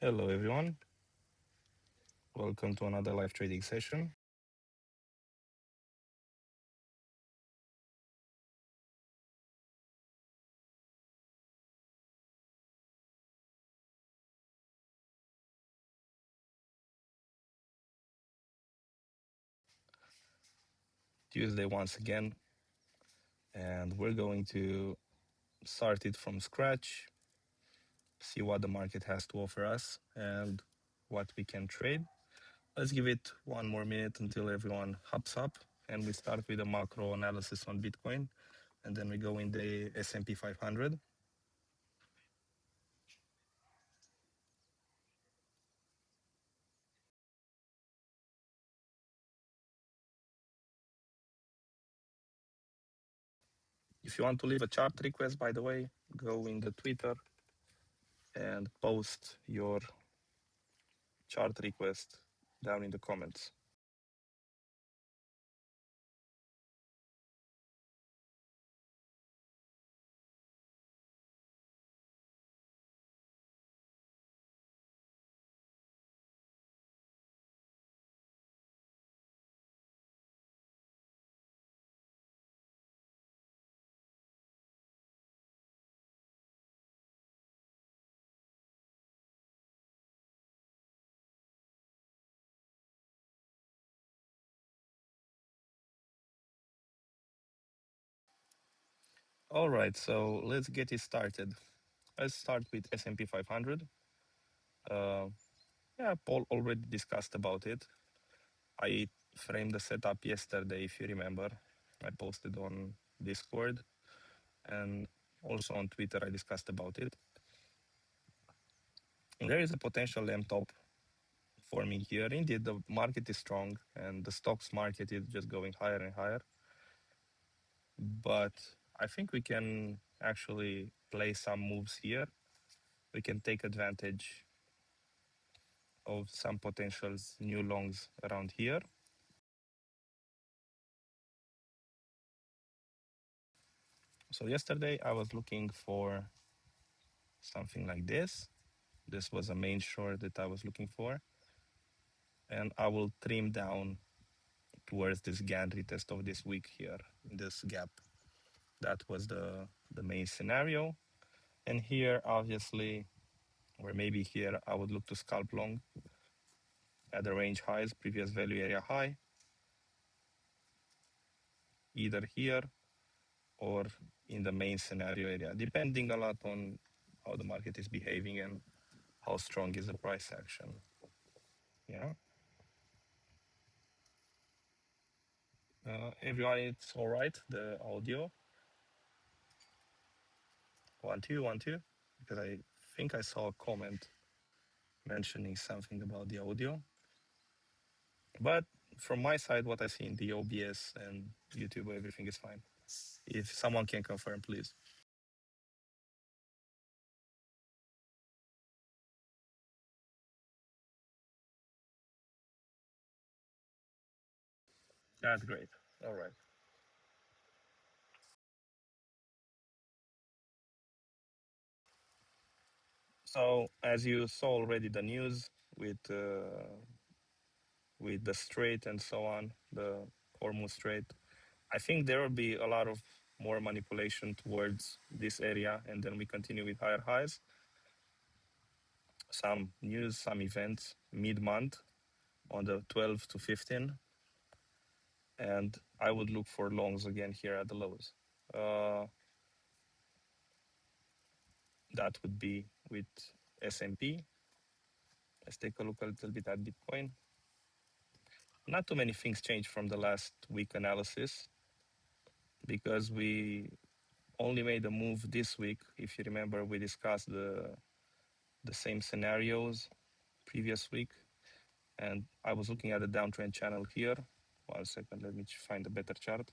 Hello everyone, welcome to another live trading session. Tuesday once again, and we're going to start it from scratch, see what the market has to offer us and what we can trade. Let's give it one more minute until everyone hops up, and we start with a macro analysis on Bitcoin, and then we go in the S&P 500. If you want to leave a chart request, by the way, go in the Twitter and post your chart request down in the comments. All right, so let's get it started. Let's start with S&P 500. Paul already discussed about it. I framed the setup yesterday, if you remember. I posted on Discord and also on Twitter. I discussed about it. And there is a potential M top forming here. Indeed, the market is strong and the stocks market is just going higher and higher. But I think we can actually play some moves here. We can take advantage of some potential new longs around here. So yesterday I was looking for something like this. This was a main short that I was looking for. And I will trim down towards this gantry test of this week here, in this gap. That was the main scenario. And here, obviously, or maybe here, I would look to scalp long at the range highs, previous value area high, either here or in the main scenario area, depending a lot on how the market is behaving and how strong is the price action. Yeah. Everyone, it's all right, the audio. 1 2 1 2, because I think I saw a comment mentioning something about the audio. But from my side, what I see in the OBS and YouTube, everything is fine. If someone can confirm, please. That's great. All right. So as you saw already the news with the Strait and so on, the Hormuz Strait, I think there will be a lot of more manipulation towards this area, and then we continue with higher highs. Some news, some events mid-month on the 12 to 15, and I would look for longs again here at the lows. That would be with S&P. Let's take a look a little bit at Bitcoin. Not too many things changed from the last week analysis because we only made a move this week. If you remember, we discussed the same scenarios previous week, and I was looking at the downtrend channel here. 1 second, let me find a better chart.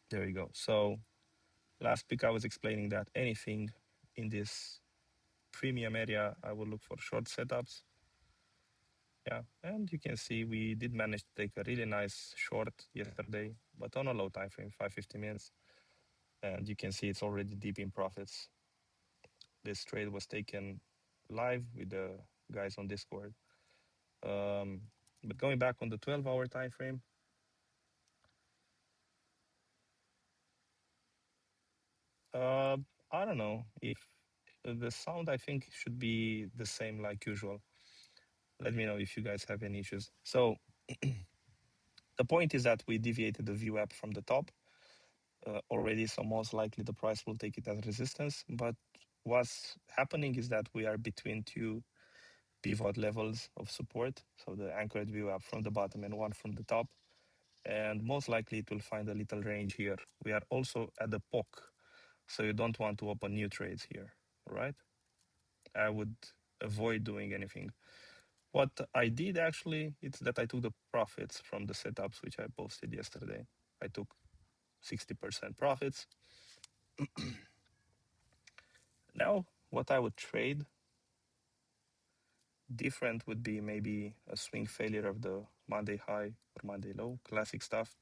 There you go. So last week I was explaining that anything in this premium area, I will look for short setups. Yeah, and you can see we did manage to take a really nice short yesterday, but on a low time frame, 550 minutes. And you can see it's already deep in profits. This trade was taken live with the guys on Discord. But going back on the 12-hour time frame, I don't know if the sound, I think, should be the same like usual. Let me know if you guys have any issues. So the point is that we deviated the view app from the top already, so most likely the price will take it as resistance. But what's happening is that we are between two pivot levels of support. So the anchored view app from the bottom and one from the top. And most likely it will find a little range here. We are also at the POC, so you don't want to open new trades here, right? I would avoid doing anything. What I did actually, it's that I took the profits from the setups, which I posted yesterday. I took 60% profits. Now, what I would trade different would be maybe a swing failure of the Monday high or Monday low, classic stuff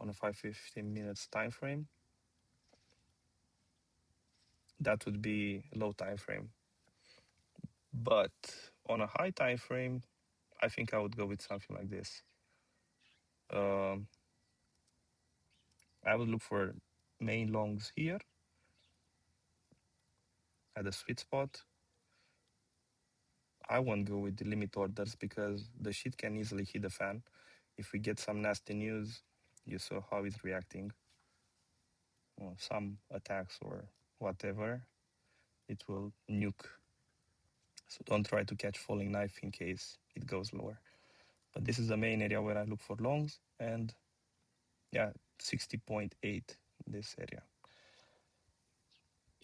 on a 5-15 minutes time frame. That would be low time frame. But on a high time frame, I think I would go with something like this. I would look for main longs here at the sweet spot. I won't go with the limit orders because the shit can easily hit the fan. If we get some nasty news, you saw how it's reacting. Some attacks or whatever, it will nuke. So don't try to catch falling knife in case it goes lower. But this is the main area where I look for longs, and yeah, 60.8 this area.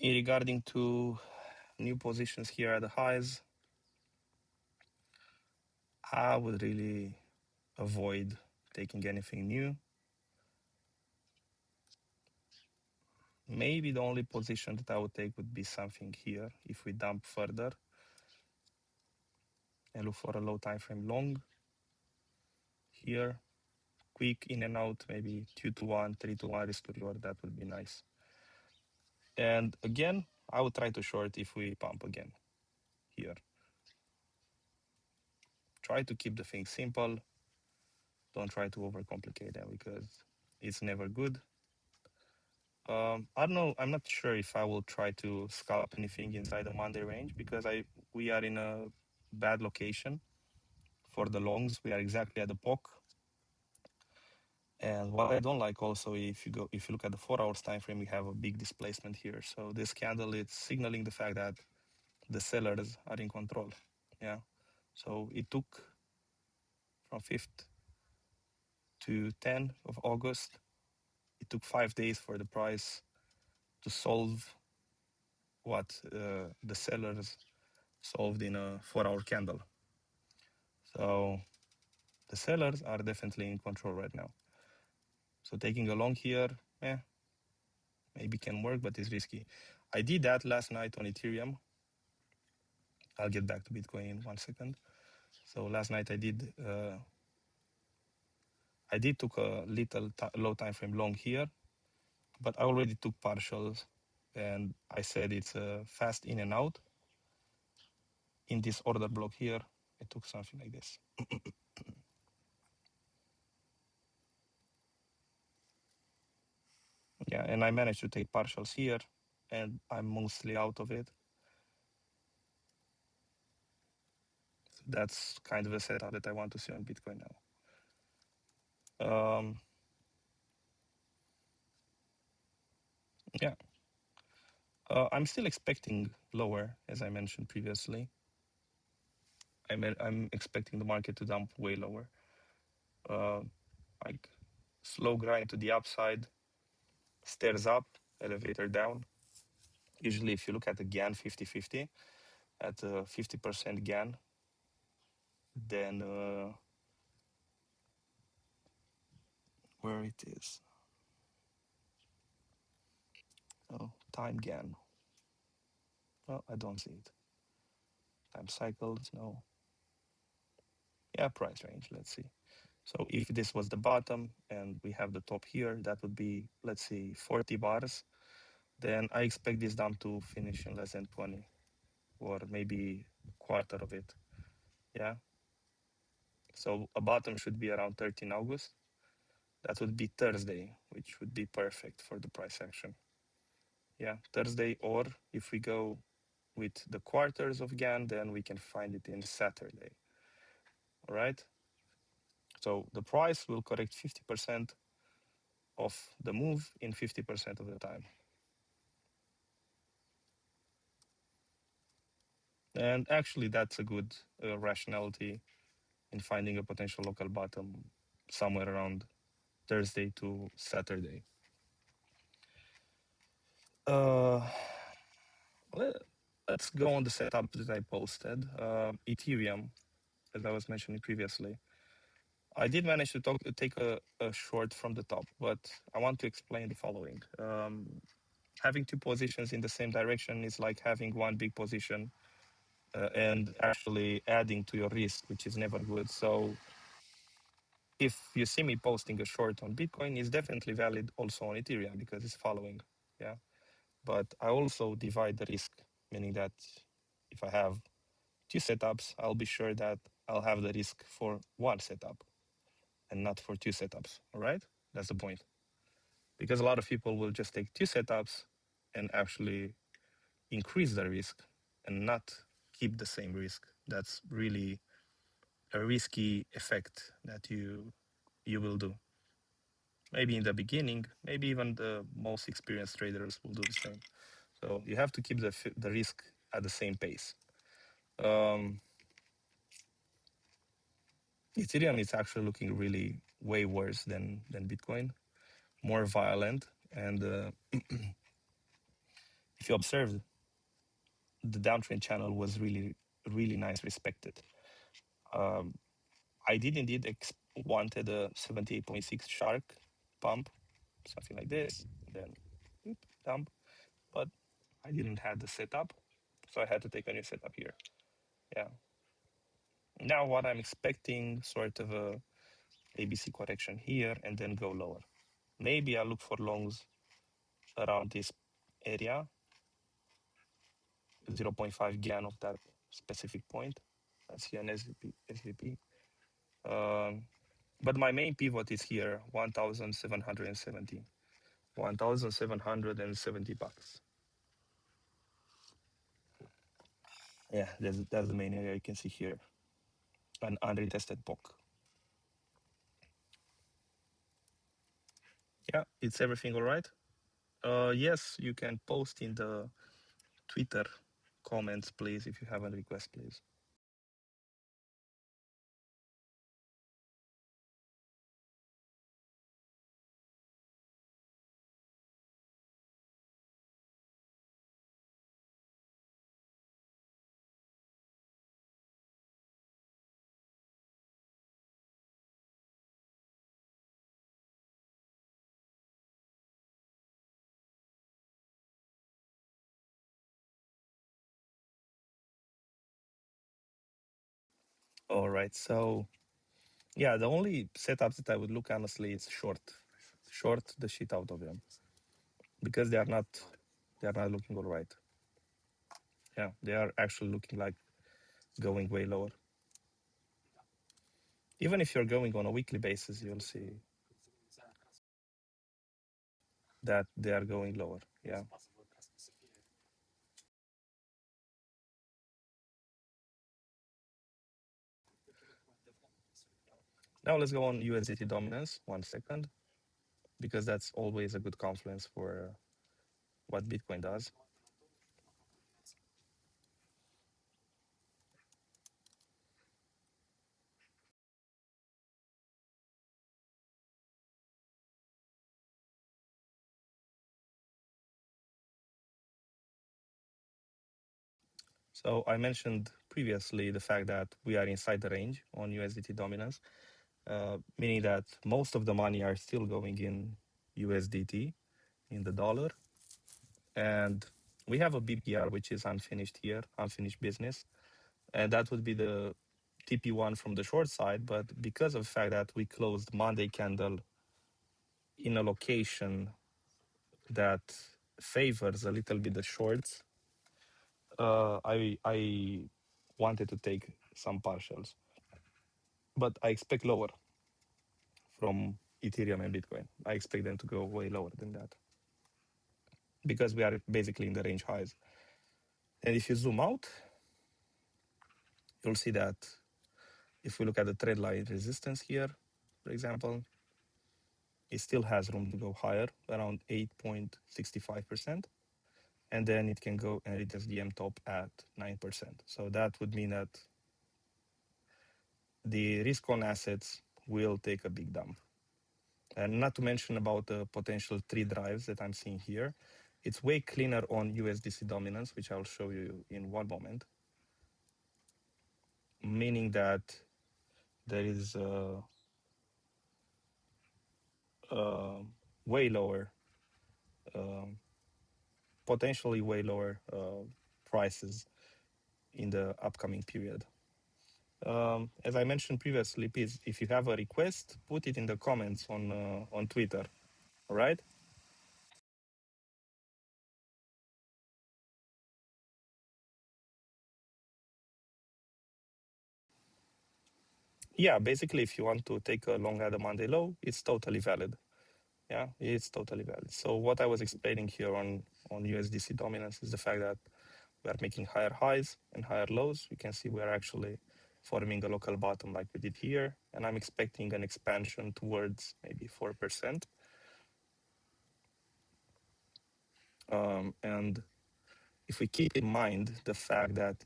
Regarding to new positions here at the highs, I would really avoid taking anything new. Maybe the only position that I would take would be something here if we dump further and look for a low time frame long here. Quick in and out, maybe 2-to-1, 3-to-1 risk to reward. That would be nice. And again, I would try to short if we pump again here. Try to keep the things simple. Don't try to overcomplicate them because it's never good. I don't know. I'm not sure if I will try to scalp anything inside the Monday range because we are in a bad location for the longs. We are exactly at the POC. And what I don't like also, if you look at the 4 hours time frame, we have a big displacement here. So this candle is signaling the fact that the sellers are in control. Yeah. So it took from 5th to 10th of August. It took 5 days for the price to solve what the sellers solved in a 4-hour candle. So the sellers are definitely in control right now. So taking a long here, maybe can work, but it's risky. I did that last night on Ethereum. I'll get back to Bitcoin in 1 second. So last night I did took a little low time frame long here, but I already took partials, and I said it's a fast in and out. In this order block here, I took something like this. Yeah, and I managed to take partials here, and I'm mostly out of it. So that's kind of a setup that I want to see on Bitcoin now. Yeah, I'm still expecting lower, as I mentioned previously. I'm expecting the market to dump way lower. Like slow grind to the upside, stairs up, elevator down. Usually, if you look at the GAN 50-50, at 50% GAN, then where it is? Oh, time GAN. Well, I don't see it. Time cycles, no. Yeah, price range, let's see. So if this was the bottom and we have the top here, that would be, let's see, 40 bars. Then I expect this dump to finish in less than 20. or maybe quarter of it. Yeah. So a bottom should be around 13 August. That would be Thursday, which would be perfect for the price action. Yeah, Thursday, or if we go with the quarters of GAN, then we can find it in Saturday. All right. So the price will correct 50% of the move in 50% of the time. And actually, that's a good rationality in finding a potential local bottom somewhere around Thursday to Saturday. Let's go on the setup that I posted. Ethereum, as I was mentioning previously. I did manage to take a short from the top, but I want to explain the following. Having two positions in the same direction is like having one big position and actually adding to your risk, which is never good. So if you see me posting a short on Bitcoin, it's definitely valid also on Ethereum because it's following. Yeah. But I also divide the risk, meaning that if I have two setups, I'll be sure that I'll have the risk for one setup and not for two setups. All right. That's the point. Because a lot of people will just take two setups and actually increase the risk and not keep the same risk. That's really a risky effect that you will do. Maybe in the beginning, maybe even the most experienced traders will do the same. So you have to keep the risk at the same pace. Ethereum is actually looking really way worse than Bitcoin, more violent. And if you observe, the downtrend channel was really, really nice, respected. I did indeed wanted a 78.6 shark pump, something like this, then dump, but I didn't have the setup, so I had to take a new setup here. Yeah. Now what I'm expecting, sort of a ABC correction here and then go lower. Maybe I'll look for longs around this area, 0.5 GAN of that specific point. That's here an SVP. But my main pivot is here, 1,770. 1,770 bucks. Yeah, that's the main area you can see here. An unretested POC. Yeah, it's everything all right? Yes, you can post in the Twitter comments, please, if you have a request, please. All right, so yeah, the only setups that I would look honestly is short the shit out of them because they are not looking all right. Yeah, they are actually looking like going way lower. Even if you're going on a weekly basis, you'll see that they are going lower. Yeah. Now let's go on USDT dominance. 1 second, because that's always a good confluence for what Bitcoin does. So I mentioned previously the fact that we are inside the range on USDT dominance, meaning that most of the money are still going in USDT, in the dollar. And we have a BPR, which is unfinished here, unfinished business. And that would be the TP1 from the short side. But because of the fact that we closed Monday candle in a location that favors a little bit the shorts, I wanted to take some partials, but I expect lower from Ethereum and Bitcoin. I expect them to go way lower than that because we are basically in the range highs. And if you zoom out, you'll see that if we look at the trend line resistance here, for example, it still has room to go higher, around 8.65%. And then it can go and retest the M top at 9%. So that would mean that the risk on assets will take a big dump. And not to mention about the potential 3 drives that I'm seeing here. It's way cleaner on USDC dominance, which I'll show you in one moment. Meaning that there is way lower, potentially way lower prices in the upcoming period. As I mentioned previously, please, if you have a request, put it in the comments on Twitter. All right? Yeah, basically, if you want to take a long at a Monday low, it's totally valid. Yeah, it's totally valid. So what I was explaining here on USDC dominance is the fact that we are making higher highs and higher lows. You can see we are actually forming a local bottom like we did here, and I'm expecting an expansion towards maybe 4%. And if we keep in mind the fact that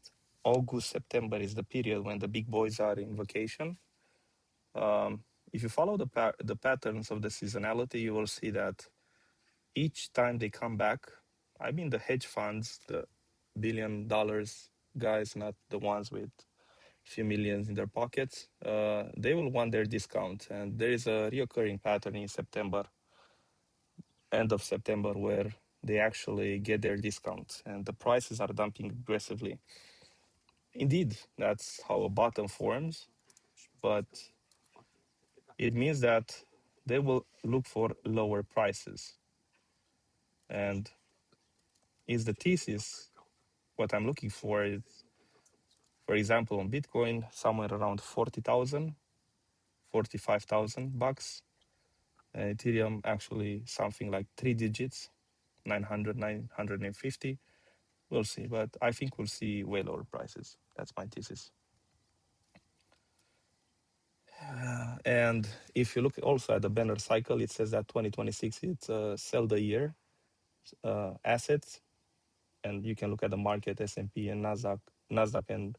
August, September is the period when the big boys are in vacation, if you follow the patterns of the seasonality, you will see that each time they come back, I mean the hedge funds, the $1 billion guys, not the ones with a few millions in their pockets, they will want their discount. And there is a reoccurring pattern in September, end of September, where they actually get their discount and the prices are dumping aggressively. Indeed, that's how a bottom forms, but it means that they will look for lower prices. And is the thesis what I'm looking for is, for example, on Bitcoin, somewhere around 40,000, 45,000 bucks. Ethereum, actually something like 3 digits, 900, 950. We'll see, but I think we'll see way lower prices. That's my thesis. And if you look also at the banner cycle, it says that 2026 it's sell the year assets, and you can look at the market, S&P and Nasdaq, and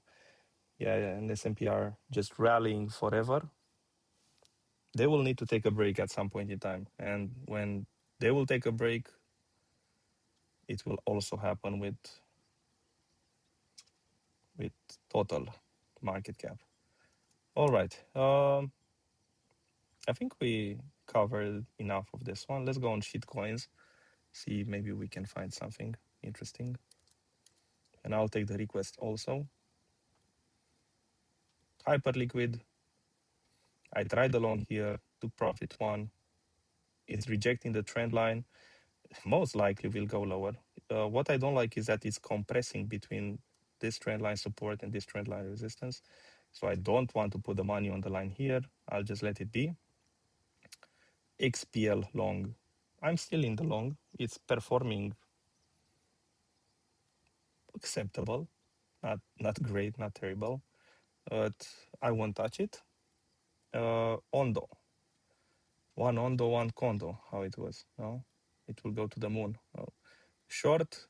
and S&P are just rallying forever. They will need to take a break at some point in time, and when they will take a break, it will also happen with total market cap. All right. I think we covered enough of this one. Let's go on shitcoins, see maybe we can find something interesting. And I'll take the request also. Hyperliquid. I tried along here, took profit one. It's rejecting the trend line. Most likely will go lower. What I don't like is that it's compressing between this trend line support and this trend line resistance. So I don't want to put the money on the line here. I'll just let it be. XPL long. I'm still in the long. It's performing acceptable, not great, not terrible, but I won't touch it. Ondo. One Ondo, one Condo, how it was. No, it will go to the moon. Short.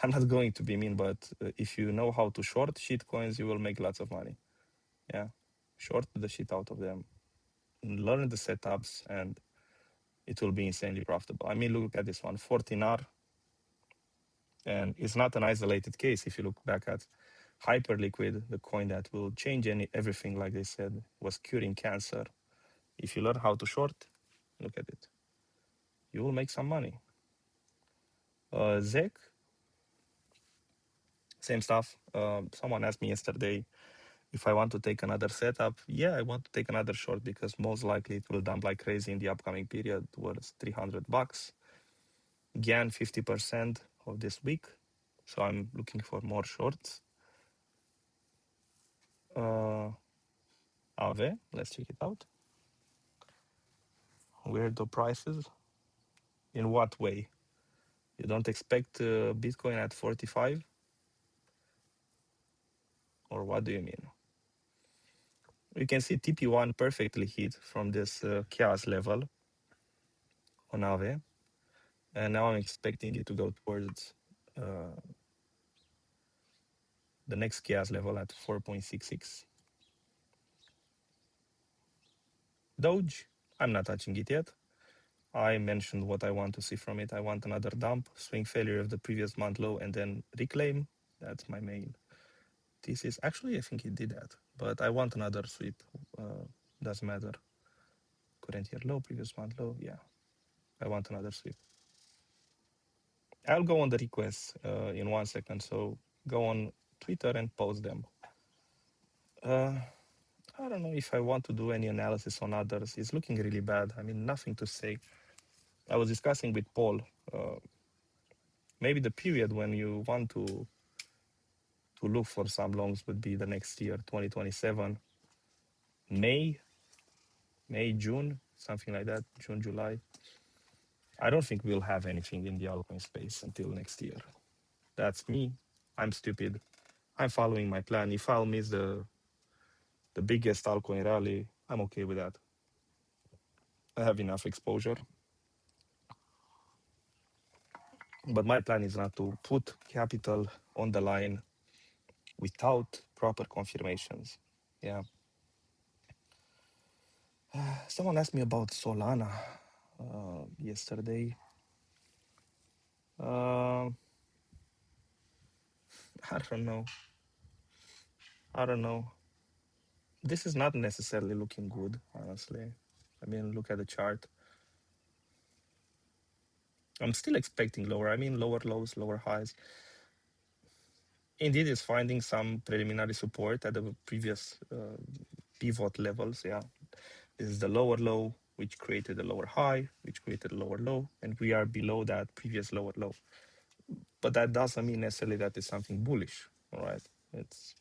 I'm not going to be mean, but if you know how to short shit coins, you will make lots of money. Yeah, short the shit out of them, learn the setups, and it will be insanely profitable. I mean, look at this one, 14R, and it's not an isolated case. If you look back at Hyperliquid, the coin that will change everything, like they said, was curing cancer. If you learn how to short, look at it, you will make some money. ZEC, same stuff. Someone asked me yesterday if I want to take another setup. Yeah, I want to take another short because most likely it will dump like crazy in the upcoming period towards 300 bucks. GAN 50% of this week. So I'm looking for more shorts. Aave, let's check it out. Weirdo prices. In what way? You don't expect Bitcoin at 45? Or what do you mean? You can see TP1 perfectly hit from this chaos level on Aave. And now I'm expecting it to go towards the next chaos level at 4.66. Doge, I'm not touching it yet. I mentioned what I want to see from it. I want another dump, swing failure of the previous month low, and then reclaim. That's my main thesis. Actually, I think it did that, but I want another sweep. Doesn't matter. Current year low, previous month low. Yeah, I want another sweep. I'll go on the requests in 1 second. So go on Twitter and post them. I don't know if I want to do any analysis on others. It's looking really bad. I mean, nothing to say. I was discussing with Paul. Maybe the period when you want to look for some longs would be the next year, 2027, May, June, something like that, June, July. I don't think we'll have anything in the altcoin space until next year. That's me. I'm stupid. I'm following my plan. If I'll miss the biggest altcoin rally, I'm okay with that. I have enough exposure. But my plan is not to put capital on the line without proper confirmations. Yeah. Someone asked me about Solana yesterday. I don't know. This is not necessarily looking good, honestly. I mean, look at the chart. I'm still expecting lower. I mean, lower lows, lower highs. Indeed, it's finding some preliminary support at the previous pivot levels. Yeah, this is the lower low, which created a lower high, which created a lower low, and we are below that previous lower low. But that doesn't mean necessarily that it's something bullish. All right, it's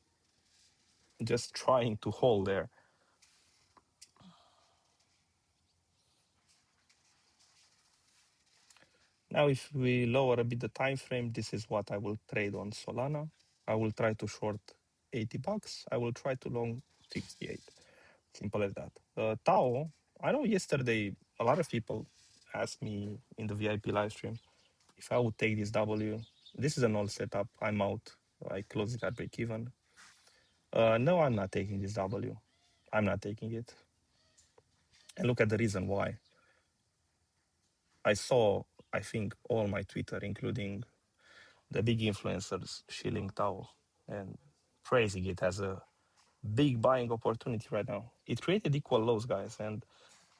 just trying to hold there. Now, if we lower a bit the time frame, this is what I will trade on Solana. I will try to short $80. I will try to long 68. Simple as that. Tao, I know yesterday a lot of people asked me in the VIP live stream if I would take this W. This is an old setup. I'm out. I close it at break even. No, I'm not taking this W. I'm not taking it. And look at the reason why. I saw, I think, all my Twitter, including the big influencers shilling Tao and praising it as a big buying opportunity right now. It created equal lows, guys. And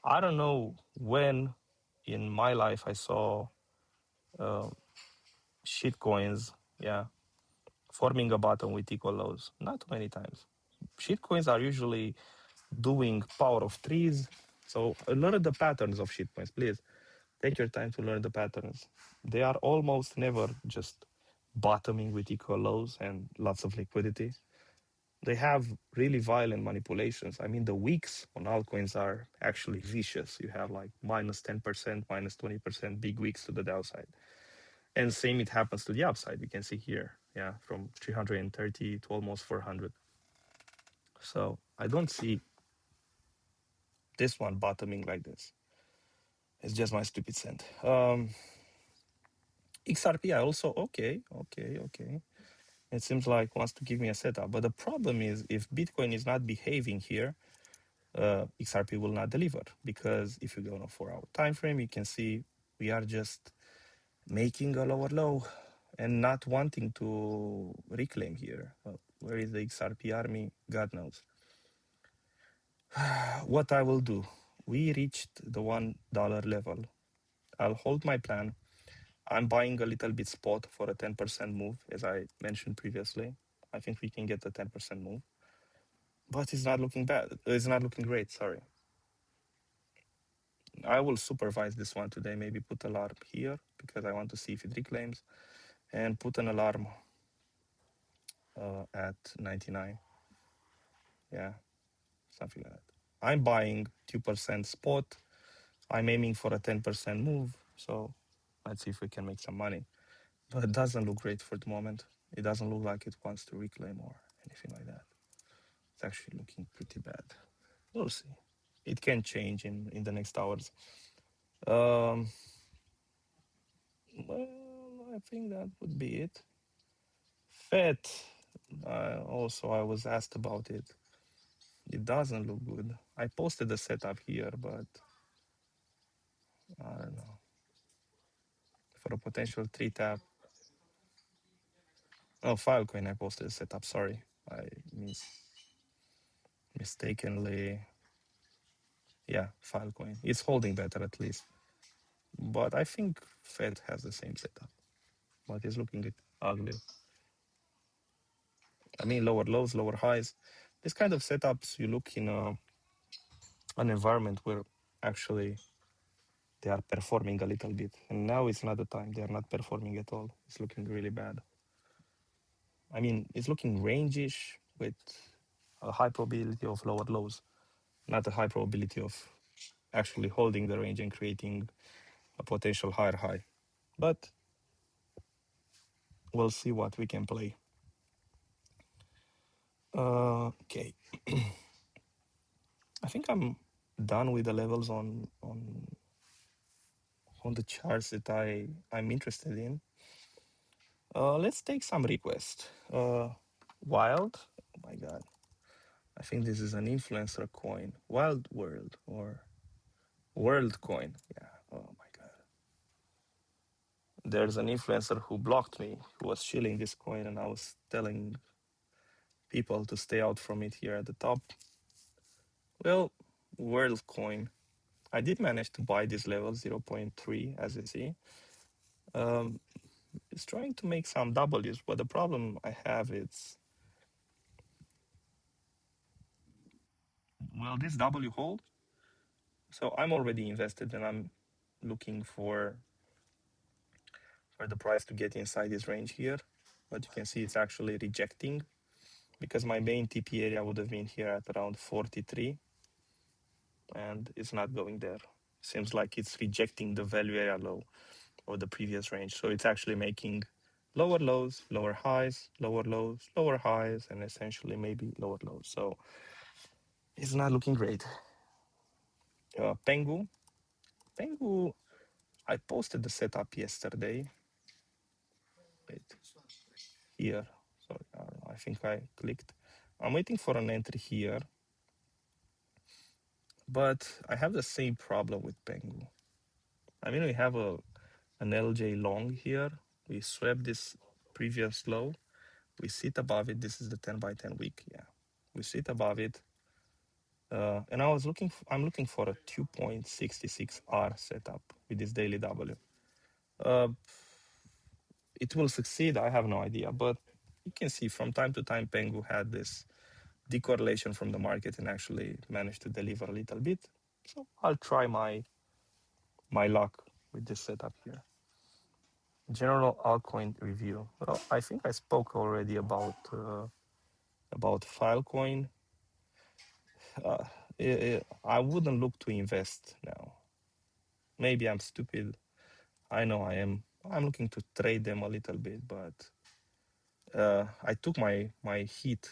I don't know when in my life I saw shit coins, yeah, forming a bottom with equal lows. Not too many times. Shit coins are usually doing power of threes. So learn the patterns of shit coins, please. Take your time to learn the patterns. They are almost never just bottoming with equal lows and lots of liquidity. They have really violent manipulations. I mean, the weeks on altcoins are actually vicious. You have like minus 10%, minus 20%, big weeks to the downside. And same, it happens to the upside. You can see here, yeah, from 330 to almost 400. So I don't see this one bottoming like this. It's just my stupid scent. XRP, I also, okay. It seems like wants to give me a setup. But the problem is if Bitcoin is not behaving here, XRP will not deliver, because if you go on a 4-hour time frame, you can see we are just making a lower low and not wanting to reclaim here. Where is the XRP army? God knows. What I will do, we reached the $1 level. I'll hold my plan. I'm buying a little bit spot for a 10% move, as I mentioned previously. I think we can get a 10% move, but it's not looking bad. It's not looking great, sorry. I will supervise this one today, maybe put a lot here because I want to see if it reclaims. and put an alarm at 99. Yeah, something like that. I'm buying 2% spot. I'm aiming for a 10% move. So let's see if we can make some money. But it doesn't look great for the moment. It doesn't look like it wants to reclaim or anything like that. It's actually looking pretty bad. We'll see. It can change in the next hours. Well, I think that would be it. Fed, also I was asked about it. It doesn't look good. I posted the setup here, but I don't know. For a potential 3-tap. Oh, Filecoin, I posted the setup. Sorry. I mistakenly. Yeah, Filecoin. It's holding better at least. But I think Fed has the same setup. But it's looking ugly. I mean, lower lows, lower highs. This kind of setups, you look in an environment where actually they are performing a little bit. And now it's not the time. They are not performing at all. It's looking really bad. I mean, it's looking range-ish with a high probability of lower lows, not a high probability of actually holding the range and creating a potential higher high. But we'll see what we can play. Okay. I think I'm done with the levels on the charts that I'm interested in. Let's take some requests. Wild, oh my god, I think this is an influencer coin. Wild World or World Coin. Yeah. Oh my god. There's an influencer who blocked me, who was shilling this coin, and I was telling people to stay out from it here at the top. Well, World Coin. I did manage to buy this level 0.3, as you see. It's trying to make some W's, but the problem I have is, will this W hold? So I'm already invested and I'm looking for the price to get inside this range here. But you can see it's actually rejecting because my main TP area would have been here at around 43 and it's not going there. Seems like it's rejecting the value area low of the previous range. So it's actually making lower lows, lower highs, lower lows, lower highs, and essentially maybe lower lows. So it's not looking great. Pengu, I posted the setup yesterday. Wait, here. Sorry, I think I clicked. I'm waiting for an entry here, but I have the same problem with Pengu. I mean, we have an LJ long here. We swept this previous low. We sit above it. This is the 10 by 10 week. Yeah, we sit above it. And I'm looking for a 2.66 R setup with this daily W. It will succeed. I have no idea, but you can see from time to time, Pengu had this decorrelation from the market and actually managed to deliver a little bit. So I'll try my luck with this setup here. General altcoin review. Well, I think I spoke already about Filecoin. I wouldn't look to invest now. Maybe I'm stupid. I know I am. I'm looking to trade them a little bit, but I took my hit,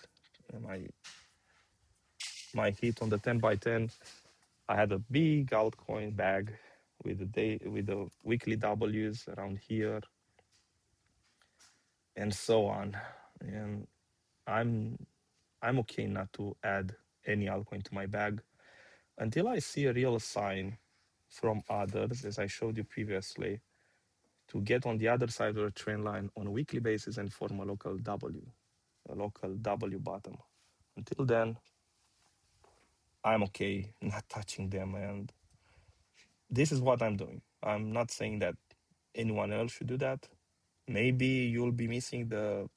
my hit on the 10 by 10. I had a big altcoin bag with the weekly W's around here and so on. And I'm okay not to add any altcoin to my bag until I see a real sign from others, as I showed you previously, to get on the other side of the trend line on a weekly basis and form a local W bottom. Until then, I'm okay not touching them, and this is what I'm doing. I'm not saying that anyone else should do that. Maybe you'll be missing the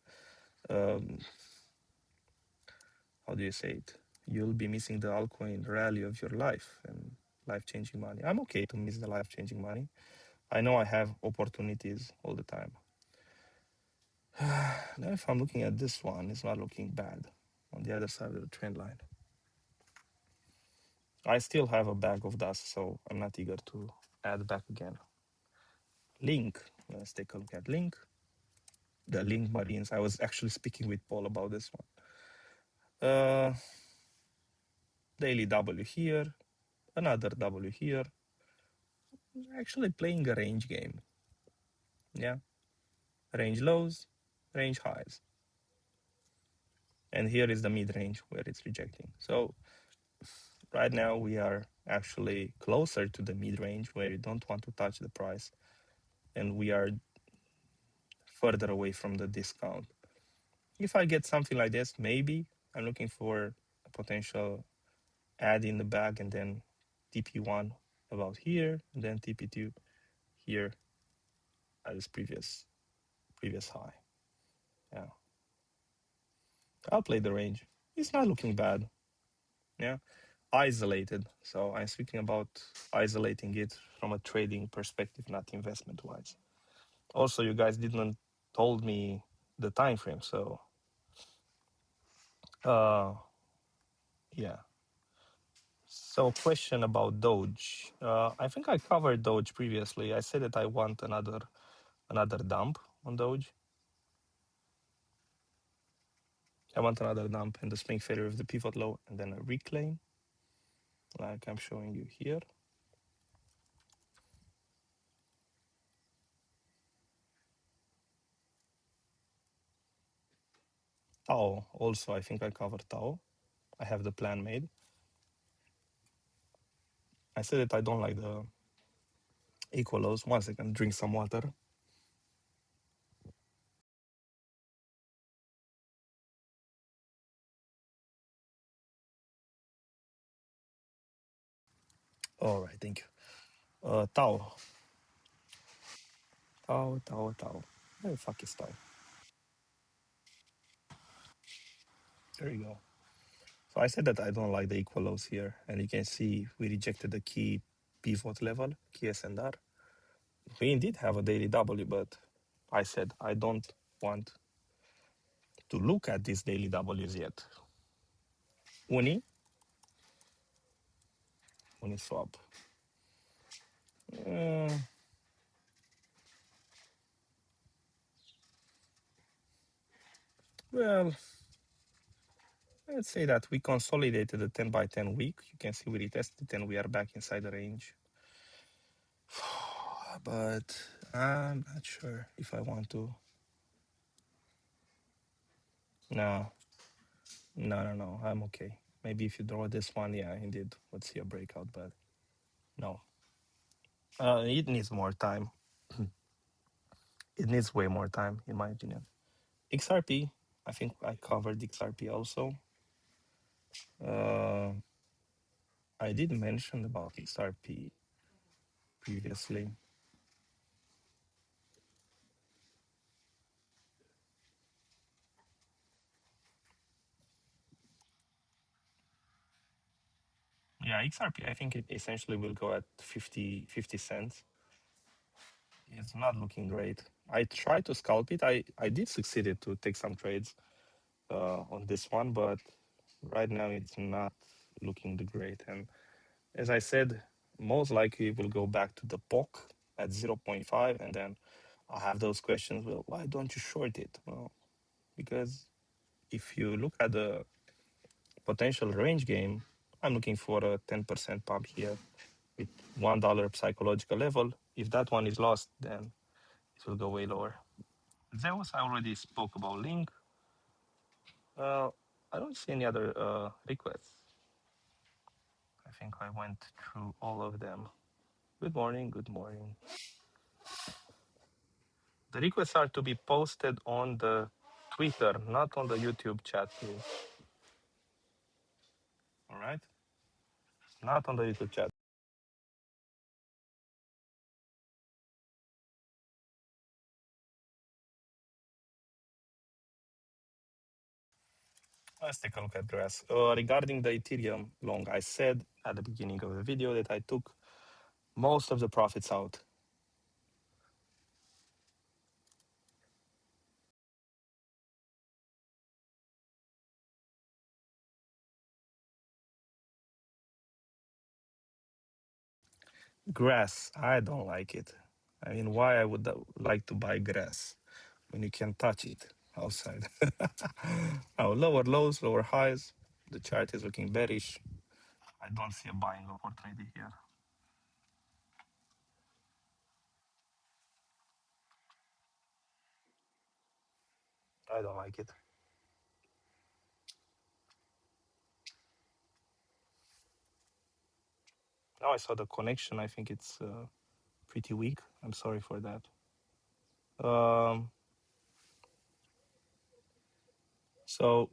how do you say it? You'll be missing the altcoin rally of your life and life-changing money. I'm okay to miss the life-changing money. I know I have opportunities all the time. Now if I'm looking at this one, it's not looking bad on the other side of the trend line. I still have a bag of dust, so I'm not eager to add back again. Link, let's take a look at Link. The Link Marines, I was actually speaking with Paul about this one. Daily W here, another W here. Actually playing a range game. Yeah, range lows, range highs. And here is the mid-range where it's rejecting. So right now we are actually closer to the mid-range where you don't want to touch the price, and we are further away from the discount. If I get something like this, maybe I'm looking for a potential add in the bag, and then TP1 about here, and then TP2 here at this previous high. Yeah, I'll play the range. It's not looking bad. Yeah, isolated. So I'm speaking about isolating it from a trading perspective, not investment wise. Also, you guys didn't told me the time frame, so yeah. So question about Doge. I think I covered Doge previously. I said that I want another dump on Doge. I want another dump and the swing failure of the pivot low, and then a reclaim, like I'm showing you here. Tau, also I think I covered Tau. I have the plan made. I said that I don't like the equal lows. 1 second, drink some water. All right, thank you. Tau. Tau. Where the fuck is Tau? There you go. So I said that I don't like the equal lows here, and you can see we rejected the key pivot level, key SNR. We indeed have a daily W, but I said I don't want to look at these daily Ws yet. Uni swap. Well, let's say that we consolidated the 10 by 10 week. You can see we retested and we are back inside the range. But I'm not sure if I want to. No, I'm okay. Maybe if you draw this one, yeah, indeed, let's see a breakout, but no. It needs more time. It needs way more time, in my opinion. XRP, I think I covered XRP also. I did mention about XRP previously. Yeah, XRP, I think it essentially will go at 50 cents. It's not looking great. I tried to scalp it. I did succeed to take some trades on this one, but right now it's not looking great. And as I said, most likely it will go back to the POC at 0.5, and then I have those questions. Well, why don't you short it? Well, because if you look at the potential range game, I'm looking for a 10% pump here with $1 psychological level. If that one is lost, then it will go way lower. Zeus, I already spoke about Link. I don't see any other requests. I think I went through all of them. Good morning, good morning. The requests are to be posted on the Twitter, not on the YouTube chat, please. All right? Not on the YouTube chat. Let's take a look at grass. Regarding the Ethereum long, I said at the beginning of the video that I took most of the profits out. Grass, I don't like it. I mean, why I would like to buy grass when you can touch it outside? Now, lower lows, lower highs. The chart is looking bearish. I don't see a buying opportunity here. I don't like it. Now I saw the connection. I think it's pretty weak. I'm sorry for that. So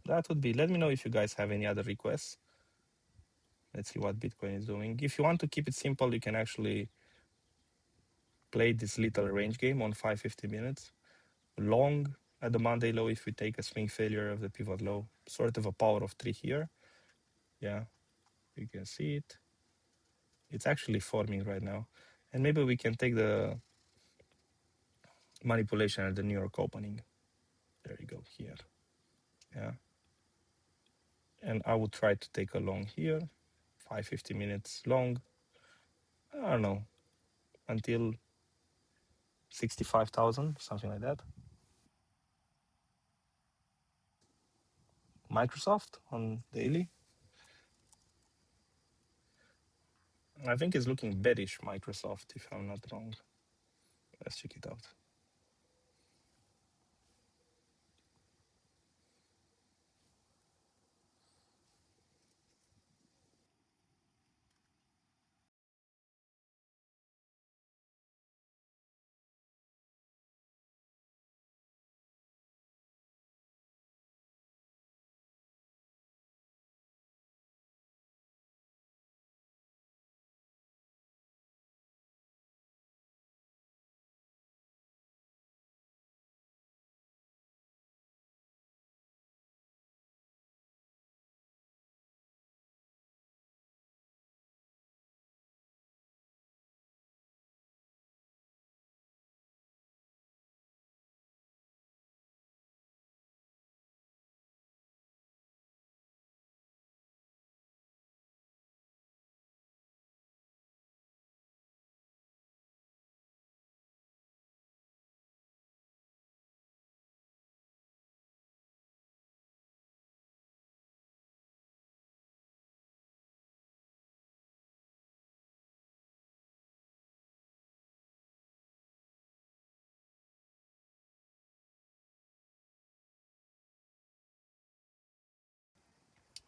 that would be, let me know if you guys have any other requests. Let's see what Bitcoin is doing. If you want to keep it simple, you can actually play this little range game on 550 minutes. Long at the Monday low if we take a swing failure of the pivot low. Sort of a power of 3 here. Yeah, you can see it. It's actually forming right now. And maybe we can take the manipulation at the New York opening. There you go, here. Yeah. And I would try to take a long here, 550 minutes long. I don't know, until 65,000, something like that. Microsoft on daily. I think it's looking bearish, Microsoft, if I'm not wrong. Let's check it out.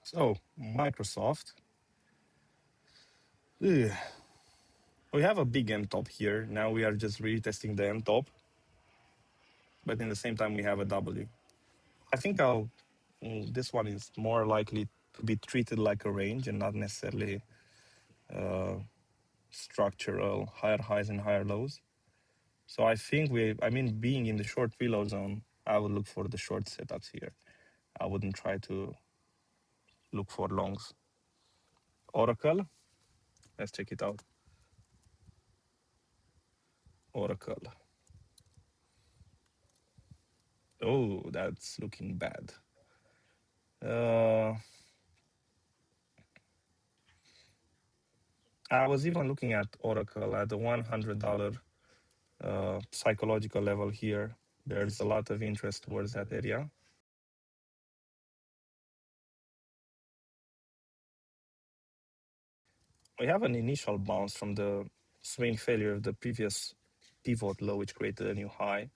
So, Microsoft. Ugh. We have a big M top here. Now we are just retesting the M top. But in the same time, we have a W. I think this one is more likely to be treated like a range and not necessarily structural higher highs and higher lows. So I think being in the short preload zone, I would look for the short setups here. I wouldn't try to look for longs. Oracle, let's check it out. Oracle. Oh, that's looking bad. I was even looking at Oracle at the $100 psychological level here. There's a lot of interest towards that area. We have an initial bounce from the swing failure of the previous pivot low, which created a new high,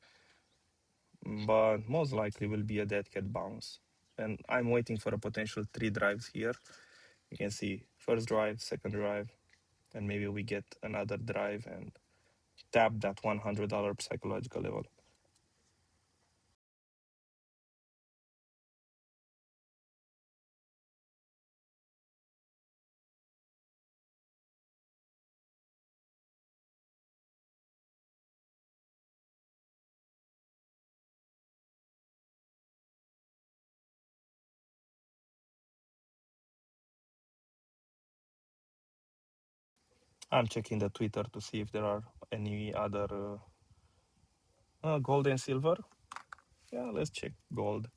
but most likely will be a dead cat bounce. And I'm waiting for a potential 3 drives here. You can see first drive, second drive, and maybe we get another drive and tap that $100 psychological level. I'm checking the Twitter to see if there are any other gold and silver. Yeah, let's check gold.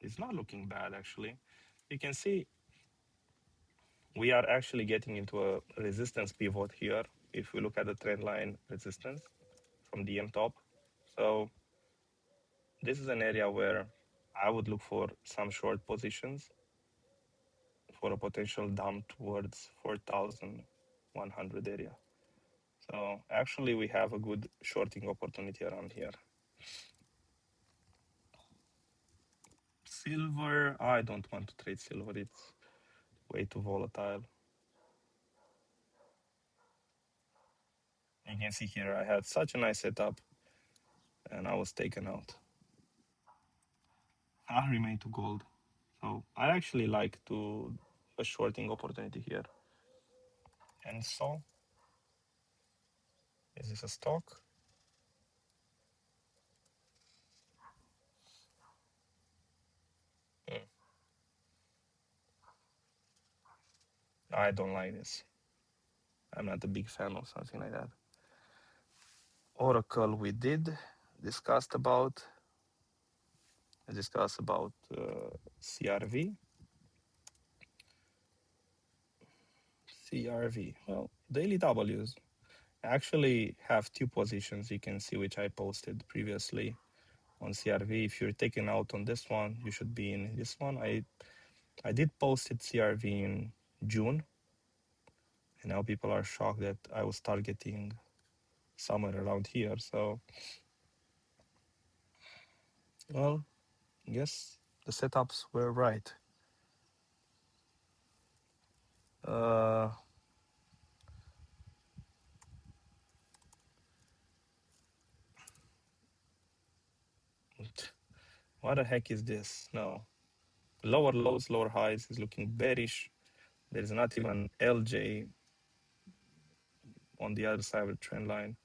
it's not looking bad actually. You can see we are actually getting into a resistance pivot here if we look at the trend line resistance from the M top. So this is an area where I would look for some short positions for a potential dump towards 4,100 area. So actually we have a good shorting opportunity around here. Silver, I don't want to trade silver. It's way too volatile. You can see here I had such a nice setup and I was taken out. I remain to gold. So I actually like to a shorting opportunity here. And so, is this a stock? Hmm. I don't like this. I'm not a big fan of something like that. Oracle we did discussed about. I discussed about CRV. CRV. Well, daily W's. I actually have two positions you can see which I posted previously on CRV. If you're taken out on this one, you should be in this one. I did post it CRV in June, and now people are shocked that I was targeting somewhere around here. So, well, I guess the setups were right. Uh, what the heck is this? No. Lower lows, lower highs is looking bearish. There is not even LJ on the other side of the trend line.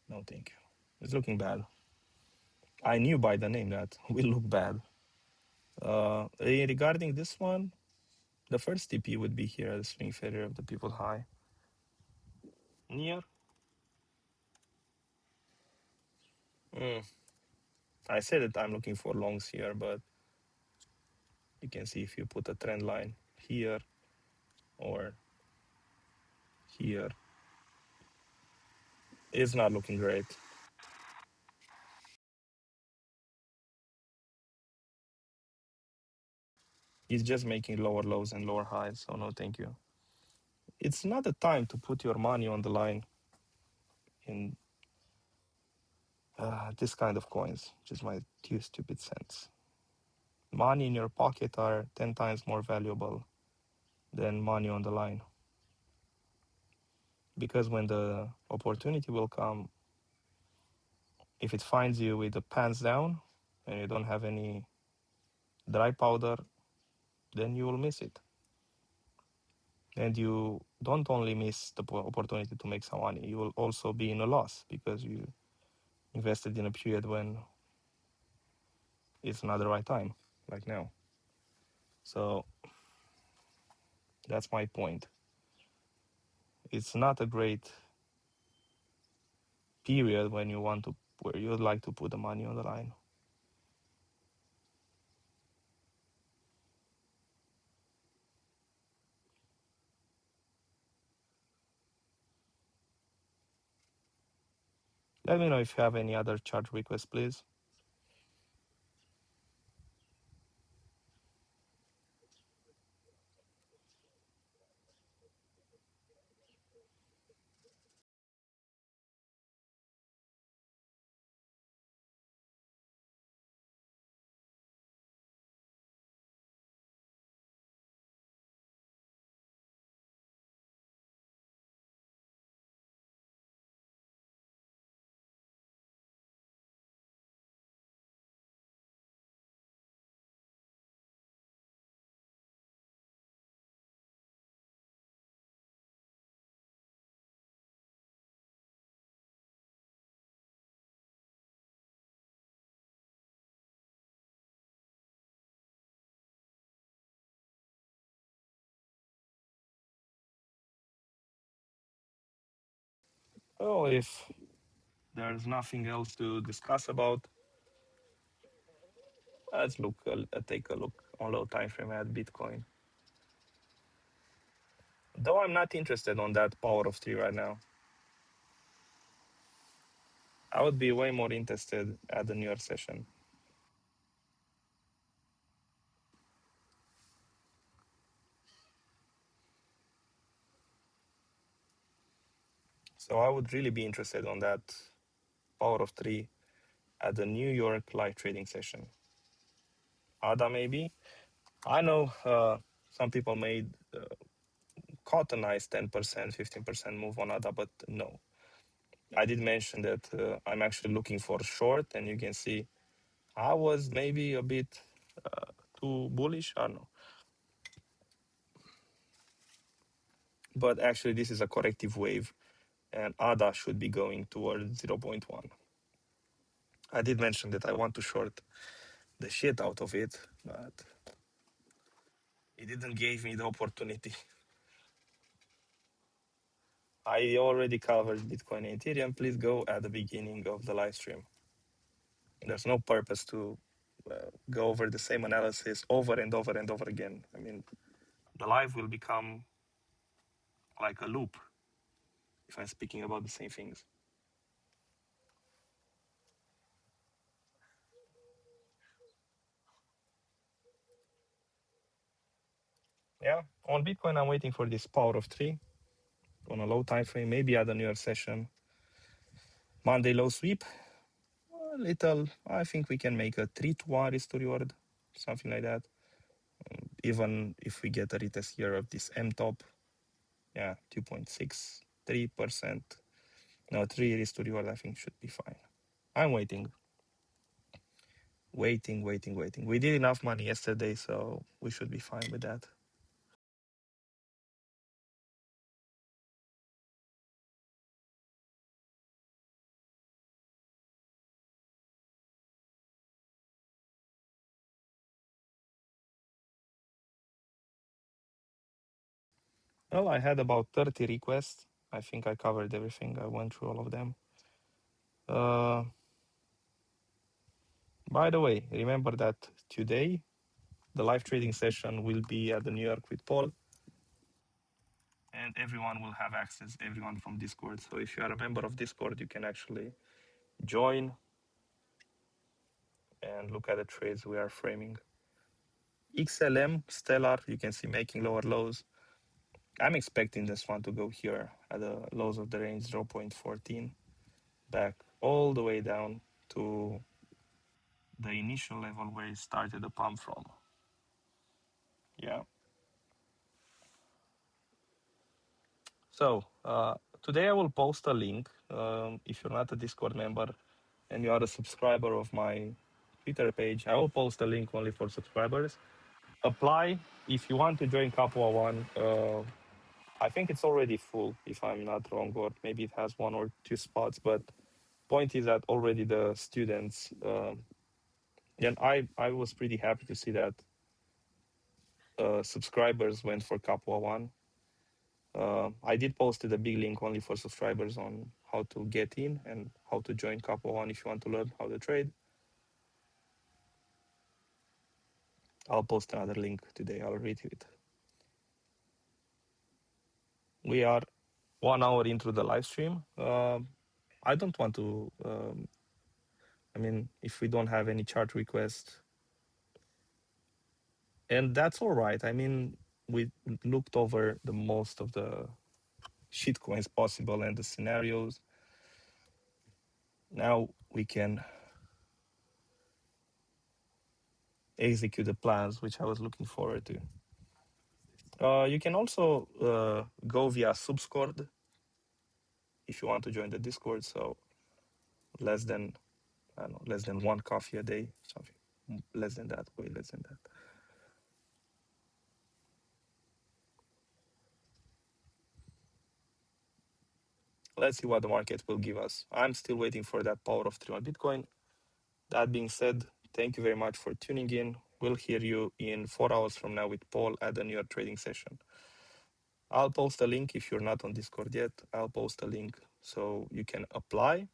No, thank you. It's looking bad. I knew by the name that will look bad. Regarding this one, the first TP would be here, the swing failure of the pivot high. Near. I said that I'm looking for longs here, but you can see if you put a trend line here or here, it's not looking great. It's just making lower lows and lower highs, so no thank you. It's not the time to put your money on the line in this kind of coins, just my 2 stupid cents. Money in your pocket are 10 times more valuable than money on the line. Because when the opportunity will come, if it finds you with the pants down and you don't have any dry powder, then you will miss it. And you don't only miss the opportunity to make some money, you will also be in a loss because you invested in a period when it's not the right time, like now. So that's my point. It's not a great period when you want to, where you would like to put the money on the line. Let me know if you have any other chart requests, please. Oh, if there's nothing else to discuss about, Let's take a look on low time frame at Bitcoin. Though I'm not interested on that power of 3 right now. I would be way more interested at the New York session. So I would really be interested on that power of 3 at the New York live trading session. ADA maybe. I know some people made caught a nice 10%, 15% move on ADA, but no. I did mention that I'm actually looking for short, and you can see I was maybe a bit too bullish. I don't know. But actually, this is a corrective wave, and ADA should be going towards 0.1. I did mention that I want to short the shit out of it, but it didn't give me the opportunity. I already covered Bitcoin and Ethereum. Please go at the beginning of the live stream. There's no purpose to go over the same analysis over and over and over again. I mean, the live will become like a loop if I'm speaking about the same things. Yeah, on Bitcoin, I'm waiting for this power of 3 on a low time frame, maybe at the New York session. Monday low sweep, a little, I think we can make a 3-to-1 risk to reward, something like that. Even if we get a retest here of this M top, yeah, 2.63%. No, 3 risk to reward, I think should be fine. I'm waiting. We did enough money yesterday, so we should be fine with that. Well, I had about 30 requests. I think I covered everything. I went through all of them. By the way, remember that today the live trading session will be at the New York with Paul, and everyone will have access, everyone from Discord. So if you are a member of Discord, you can actually join and look at the trades we are framing. XLM, Stellar, you can see making lower lows. I'm expecting this one to go here at the lows of the range 0.14, back all the way down to the initial level where it started the pump from. Yeah. So today I will post a link. If you're not a Discord member and you are a subscriber of my Twitter page, I will post a link only for subscribers. Apply if you want to join Capua One. I think it's already full, if I'm not wrong, or maybe it has 1 or 2 spots. But point is that already the students, and I was pretty happy to see that subscribers went for Capua One. I did post a big link only for subscribers on how to get in and how to join Capua One if you want to learn how to trade. I'll post another link today. I'll retweet. We are 1 hour into the live stream. I don't want to. I mean, if we don't have any chart requests, and that's all right. I mean, we looked over the most of the shitcoins possible and the scenarios. Now we can execute the plans, which I was looking forward to. You can also go via Subscord if you want to join the Discord. So less than, I don't know, less than 1 coffee a day, something less than that, way less than that. Let's see what the market will give us. I'm still waiting for that power of 3 on Bitcoin. That being said, thank you very much for tuning in. We'll hear you in 4 hours from now with Paul at the New York trading session. I'll post a link if you're not on Discord yet. I'll post a link so you can apply.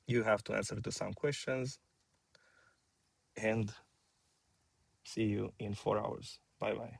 You have to answer to some questions. and see you in 4 hours. Bye bye.